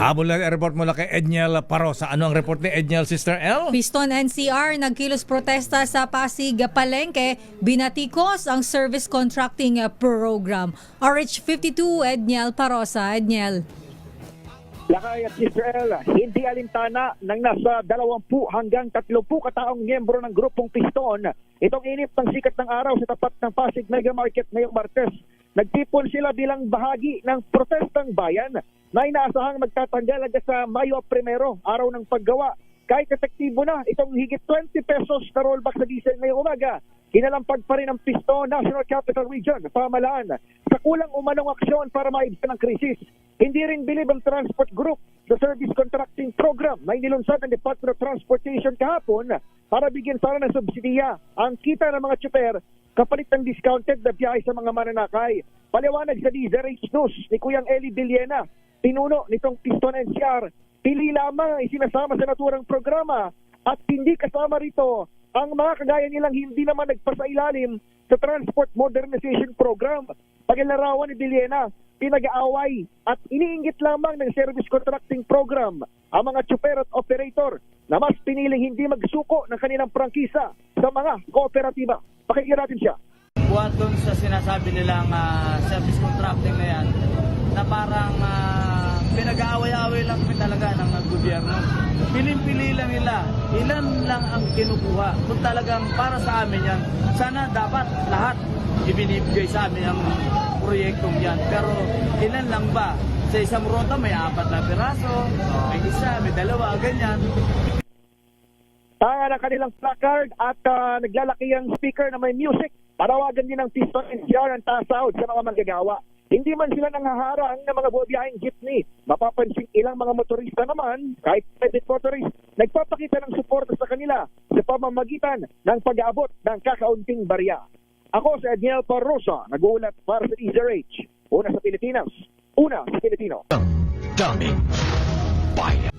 Habol lang ang report mula kay Edniel Parosa. Ano ang report ni Edniel, Sister L? Piston NCR nagkilos protesta sa Pasig Palengke, binatikos ang service contracting program. RH52 Edniel Parosa. Edniel. Lakay at Israel, hindi alintana ng nasa 20 hanggang 30 kataong miyembro ng grupong Piston. Itong inip ng sikat ng araw sa tapat ng Pasig Mega Market ngayong Martes. Nagtipon sila bilang bahagi ng protestang bayan na inaasahang magtatanggal agad sa Mayo 1, araw ng paggawa. Kahit epektibo na itong higit 20 pesos na rollback sa diesel ngayong umaga, kinalampag pa rin ng Piston National Capital Region pamahalaan sa kulang umanong aksyon para maibsan ang krisis. Hindi rin bilib ang Transport Group sa service contracting program na inilunsad ng Department of Transportation kahapon para bigyan sana ng subsidiya ang kita ng mga tsuper kapalit ng discounted na biyahe sa mga mananakay. Paliwanag sa DZRH News ni Kuyang Eli Villena, pinuno nitong Piston NCR, pili lamang ang isinasama sa naturang programa at hindi kasama rito ang mga kagaya nilang hindi naman nagpasailalim sa Transport Modernization Program. Paglalarawan ni Villena, pinag-aaway at iniinggit lamang ng service contracting program ang mga tsuper at operator na mas piniling hindi magsuko ng kanilang prangkisa sa mga kooperatiba. Pakinggan natin siya. Buwan doon sa sinasabi nilang service contracting na yan, na parang pinag-aaway-aaway lang kami talaga ng gobyerno. Piling-pili lang nila, ilan lang ang kinukuha. Kung talagang para sa amin yan, sana dapat lahat ibinibigay sa amin ang proyektong yan. Pero ilan lang ba? Sa isang ruta may 4 na piraso, may isa, may 2, ganyan. Tanga ng kanilang placard at naglalaki ang speaker na may music. Parawagan din ng Piston NCR ang tasawd sa mga manggagawa. Hindi man sila nanghaharang ng mga bubiyaheng jeepney. Mapapansin ilang mga motorista naman, kahit private motorist, nagpapakita ng suporta sa kanila sa pamamagitan ng pag-aabot ng kakaunting barya. Ako si Edniel Parosa, nag-uulat para sa DZRH. Una sa Pilipinas, una sa Pilipino. Daming bayan.